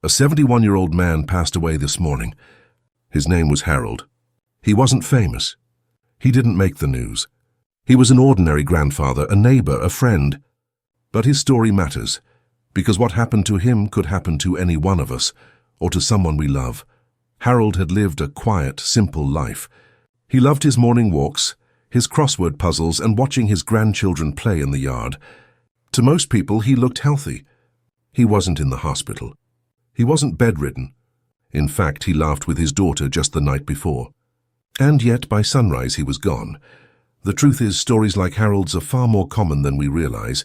A 71-year-old man passed away this morning. His name was Harold. He wasn't famous. He didn't make the news. He was an ordinary grandfather, a neighbor, a friend. But his story matters, because what happened to him could happen to any one of us, or to someone we love. Harold had lived a quiet, simple life. He loved his morning walks, his crossword puzzles, and watching his grandchildren play in the yard. To most people, he looked healthy. He wasn't in the hospital. He wasn't bedridden. In fact, he laughed with his daughter just the night before. And yet, by sunrise, he was gone. The truth is, stories like Harold's are far more common than we realize.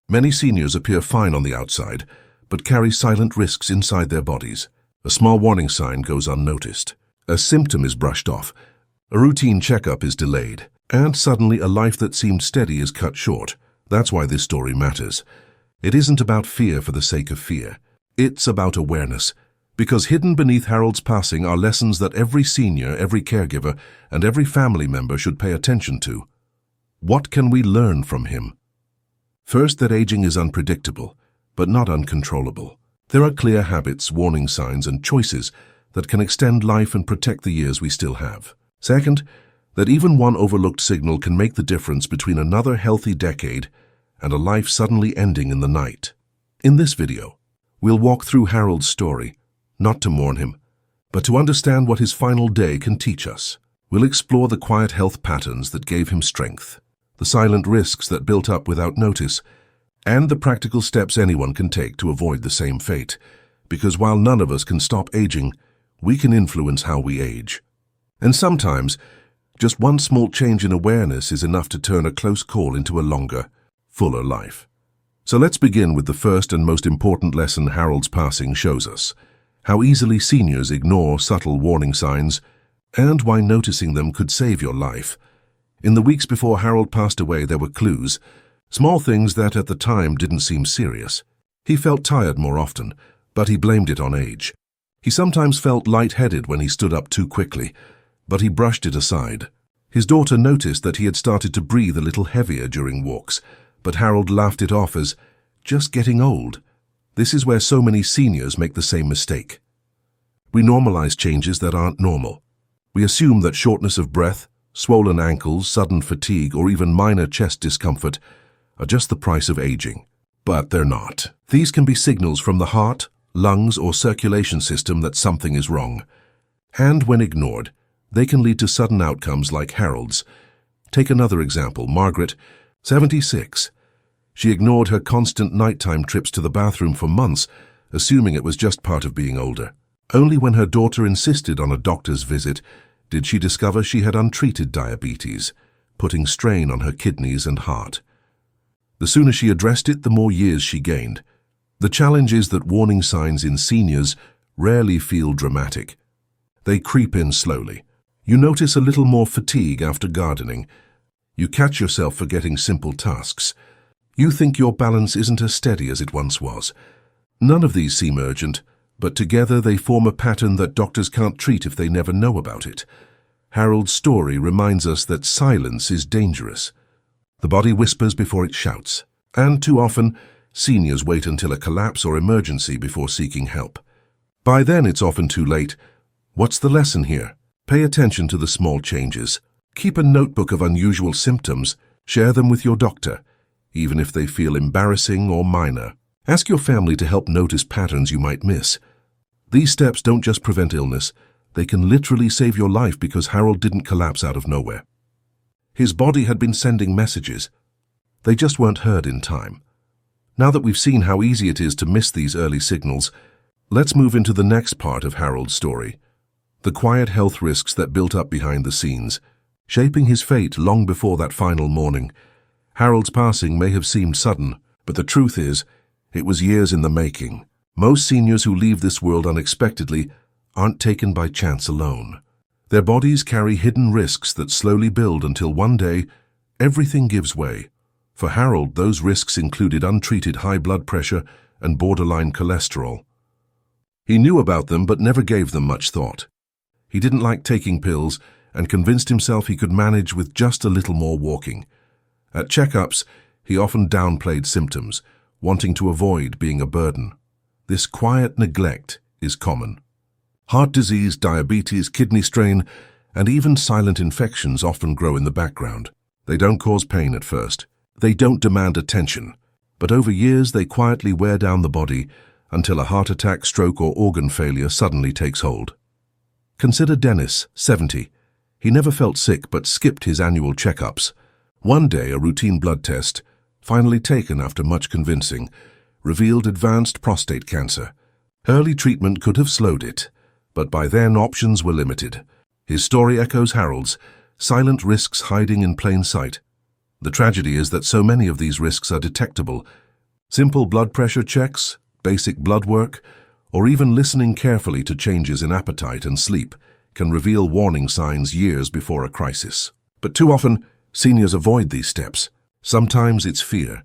Many seniors appear fine on the outside, but carry silent risks inside their bodies. A small warning sign goes unnoticed. A symptom is brushed off. A routine checkup is delayed. And suddenly, a life that seemed steady is cut short. That's why this story matters. It isn't about fear for the sake of fear. It's about awareness. Because hidden beneath Harold's passing are lessons that every senior, every caregiver, and every family member should pay attention to. What can we learn from him? First, that aging is unpredictable, but not uncontrollable. There are clear habits, warning signs, and choices that can extend life and protect the years we still have. Second, that even one overlooked signal can make the difference between another healthy decade and a life suddenly ending in the night. In this video, we'll walk through Harold's story, not to mourn him, but to understand what his final day can teach us. We'll explore the quiet health patterns that gave him strength, the silent risks that built up without notice, and the practical steps anyone can take to avoid the same fate. Because while none of us can stop aging, we can influence how we age. And sometimes, just one small change in awareness is enough to turn a close call into a longer, fuller life. So let's begin with the first and most important lesson Harold's passing shows us: how easily seniors ignore subtle warning signs, and why noticing them could save your life. In the weeks before Harold passed away, there were clues, small things that at the time didn't seem serious. He felt tired more often, but he blamed it on age. He sometimes felt lightheaded when he stood up too quickly, but he brushed it aside. His daughter noticed that he had started to breathe a little heavier during walks, but Harold laughed it off as just getting old. This is where so many seniors make the same mistake. We normalize changes that aren't normal. We assume that shortness of breath, swollen ankles, sudden fatigue, or even minor chest discomfort are just the price of aging. But they're not. These can be signals from the heart, lungs, or circulation system that something is wrong. And when ignored, they can lead to sudden outcomes like Harold's. Take another example, Margaret, 76. She ignored her constant nighttime trips to the bathroom for months, assuming it was just part of being older. Only when her daughter insisted on a doctor's visit did she discover she had untreated diabetes, putting strain on her kidneys and heart. The sooner she addressed it, the more years she gained. The challenge is that warning signs in seniors rarely feel dramatic. They creep in slowly. You notice a little more fatigue after gardening. You catch yourself forgetting simple tasks. You think your balance isn't as steady as it once was. None of these seem urgent, but together they form a pattern that doctors can't treat if they never know about it. Harold's story reminds us that silence is dangerous. The body whispers before it shouts, and too often, seniors wait until a collapse or emergency before seeking help. By then, it's often too late. What's the lesson here? Pay attention to the small changes. Keep a notebook of unusual symptoms. Share them with your doctor, even if they feel embarrassing or minor. Ask your family to help notice patterns you might miss. These steps don't just prevent illness, they can literally save your life because Harold didn't collapse out of nowhere. His body had been sending messages. They just weren't heard in time. Now that we've seen how easy it is to miss these early signals, let's move into the next part of Harold's story: the quiet health risks that built up behind the scenes, shaping his fate long before that final morning. Harold's passing may have seemed sudden, but the truth is, it was years in the making. Most seniors who leave this world unexpectedly aren't taken by chance alone. Their bodies carry hidden risks that slowly build until one day, everything gives way. For Harold, those risks included untreated high blood pressure and borderline cholesterol. He knew about them but never gave them much thought. He didn't like taking pills and convinced himself he could manage with just a little more walking. At checkups, he often downplayed symptoms, wanting to avoid being a burden. This quiet neglect is common. Heart disease, diabetes, kidney strain, and even silent infections often grow in the background. They don't cause pain at first. They don't demand attention. But over years, they quietly wear down the body until a heart attack, stroke, or organ failure suddenly takes hold. Consider Dennis, 70. He never felt sick but skipped his annual checkups. One day, a routine blood test, finally taken after much convincing, revealed advanced prostate cancer. Early treatment could have slowed it, but by then options were limited. His story echoes Harold's, silent risks hiding in plain sight. The tragedy is that so many of these risks are detectable. Simple blood pressure checks, basic blood work, or even listening carefully to changes in appetite and sleep can reveal warning signs years before a crisis. But too often, seniors avoid these steps. Sometimes it's fear.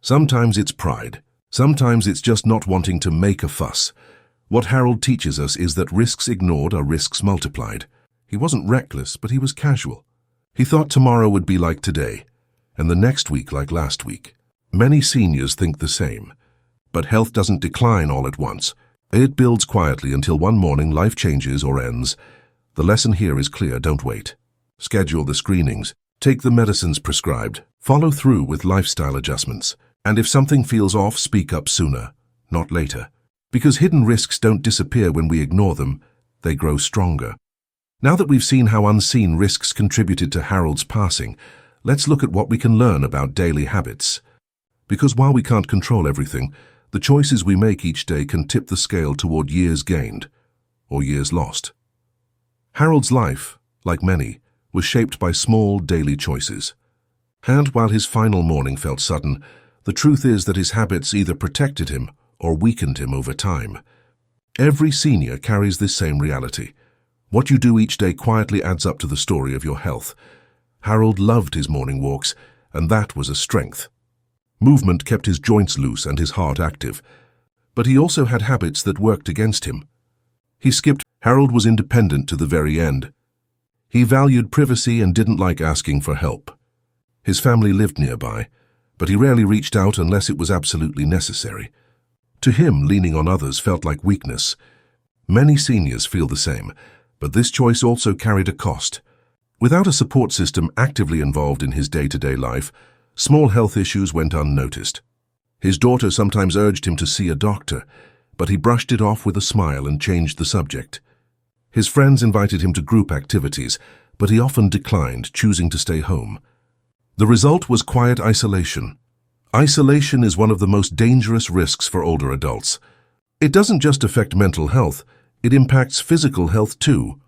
Sometimes it's pride. Sometimes it's just not wanting to make a fuss. What Harold teaches us is that risks ignored are risks multiplied. He wasn't reckless, but he was casual. He thought tomorrow would be like today, and the next week like last week. Many seniors think the same. But health doesn't decline all at once. It builds quietly until one morning life changes or ends. The lesson here is clear: don't wait. Schedule the screenings. Take the medicines prescribed. Follow through with lifestyle adjustments. And if something feels off, speak up sooner, not later. Because hidden risks don't disappear when we ignore them, they grow stronger. Now that we've seen how unseen risks contributed to Harold's passing, let's look at what we can learn about daily habits. Because while we can't control everything, the choices we make each day can tip the scale toward years gained or years lost. Harold's life, like many, was shaped by small daily choices. And while his final morning felt sudden, the truth is that his habits either protected him or weakened him over time. Every senior carries this same reality. What you do each day quietly adds up to the story of your health. Harold loved his morning walks, and that was a strength. Movement kept his joints loose and his heart active. But he also had habits that worked against him. Harold was independent to the very end. He valued privacy and didn't like asking for help. His family lived nearby, but he rarely reached out unless it was absolutely necessary. To him, leaning on others felt like weakness. Many seniors feel the same, but this choice also carried a cost. Without a support system actively involved in his day-to-day life, small health issues went unnoticed. His daughter sometimes urged him to see a doctor, but he brushed it off with a smile and changed the subject. His friends invited him to group activities, but he often declined, choosing to stay home. The result was quiet isolation. Isolation is one of the most dangerous risks for older adults. It doesn't just affect mental health, it impacts physical health too.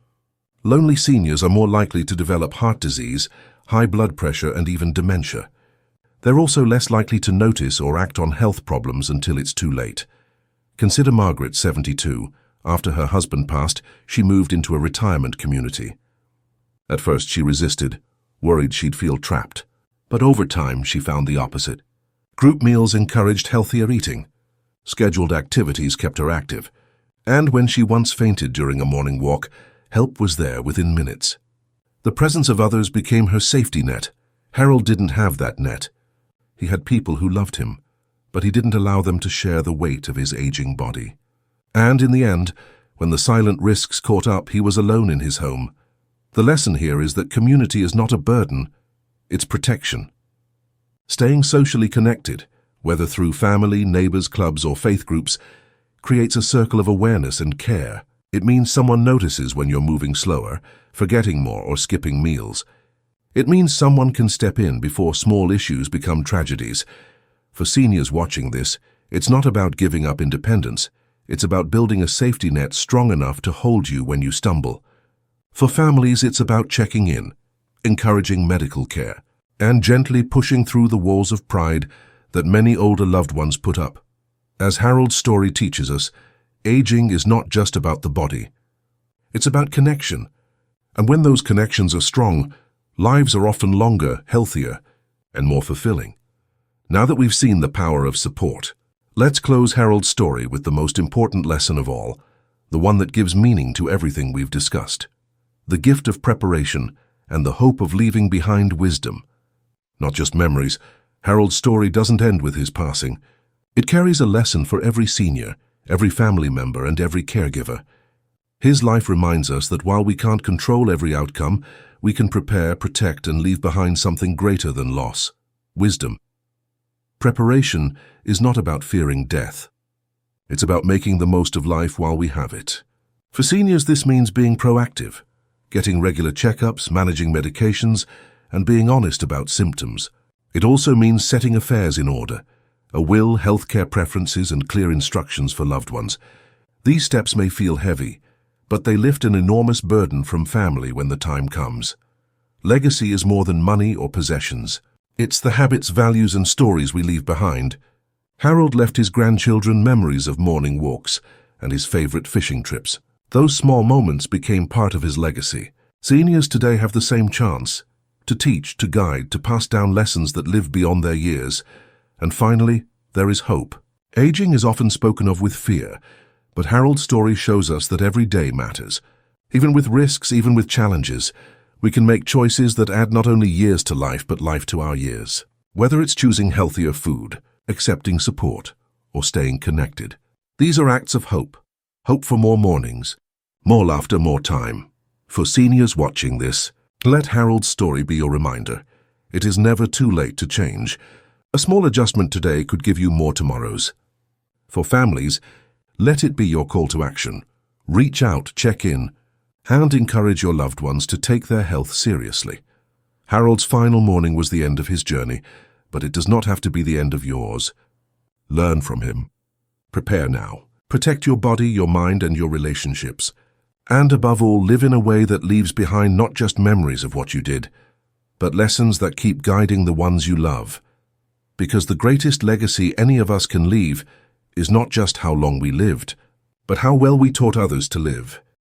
Lonely seniors are more likely to develop heart disease, high blood pressure, and even dementia. They're also less likely to notice or act on health problems until it's too late. Consider Margaret, 72. After her husband passed, she moved into a retirement community. At first she resisted, worried she'd feel trapped. But over time she found the opposite. Group meals encouraged healthier eating. Scheduled activities kept her active. And when she once fainted during a morning walk, help was there within minutes. The presence of others became her safety net. Harold didn't have that net. He had people who loved him, but he didn't allow them to share the weight of his aging body. And in the end, when the silent risks caught up, he was alone in his home. The lesson here is that community is not a burden, it's protection. Staying socially connected, whether through family, neighbors, clubs, or faith groups, creates a circle of awareness and care. It means someone notices when you're moving slower, forgetting more, or skipping meals. It means someone can step in before small issues become tragedies. For seniors watching this, it's not about giving up independence. It's about building a safety net strong enough to hold you when you stumble. For families, it's about checking in, encouraging medical care, and gently pushing through the walls of pride that many older loved ones put up. As Harold's story teaches us, aging is not just about the body. It's about connection. And when those connections are strong, lives are often longer, healthier, and more fulfilling. Now that we've seen the power of support, let's close Harold's story with the most important lesson of all, the one that gives meaning to everything we've discussed. The gift of preparation and the hope of leaving behind wisdom. Not just memories, Harold's story doesn't end with his passing. It carries a lesson for every senior, every family member and every caregiver. His life reminds us that while we can't control every outcome, we can prepare, protect, and leave behind something greater than loss: wisdom. Preparation is not about fearing death. It's about making the most of life while we have it. For seniors, this means being proactive, getting regular checkups, managing medications, and being honest about symptoms. It also means setting affairs in order: a will, healthcare preferences, and clear instructions for loved ones. These steps may feel heavy, but they lift an enormous burden from family when the time comes. Legacy is more than money or possessions. It's the habits, values, and stories we leave behind. Harold left his grandchildren memories of morning walks and his favorite fishing trips. Those small moments became part of his legacy. Seniors today have the same chance: to teach, to guide, to pass down lessons that live beyond their years. And finally, there is hope. Aging is often spoken of with fear, but Harold's story shows us that every day matters. Even with risks, even with challenges, we can make choices that add not only years to life, but life to our years. Whether it's choosing healthier food, accepting support, or staying connected, these are acts of hope. Hope for more mornings, more laughter, more time. For seniors watching this, let Harold's story be your reminder. It is never too late to change. A small adjustment today could give you more tomorrows. For families, let it be your call to action. Reach out, check in, and encourage your loved ones to take their health seriously. Harold's final morning was the end of his journey, but it does not have to be the end of yours. Learn from him. Prepare now. Protect your body, your mind, and your relationships. And above all, live in a way that leaves behind not just memories of what you did, but lessons that keep guiding the ones you love. Because the greatest legacy any of us can leave is not just how long we lived, but how well we taught others to live.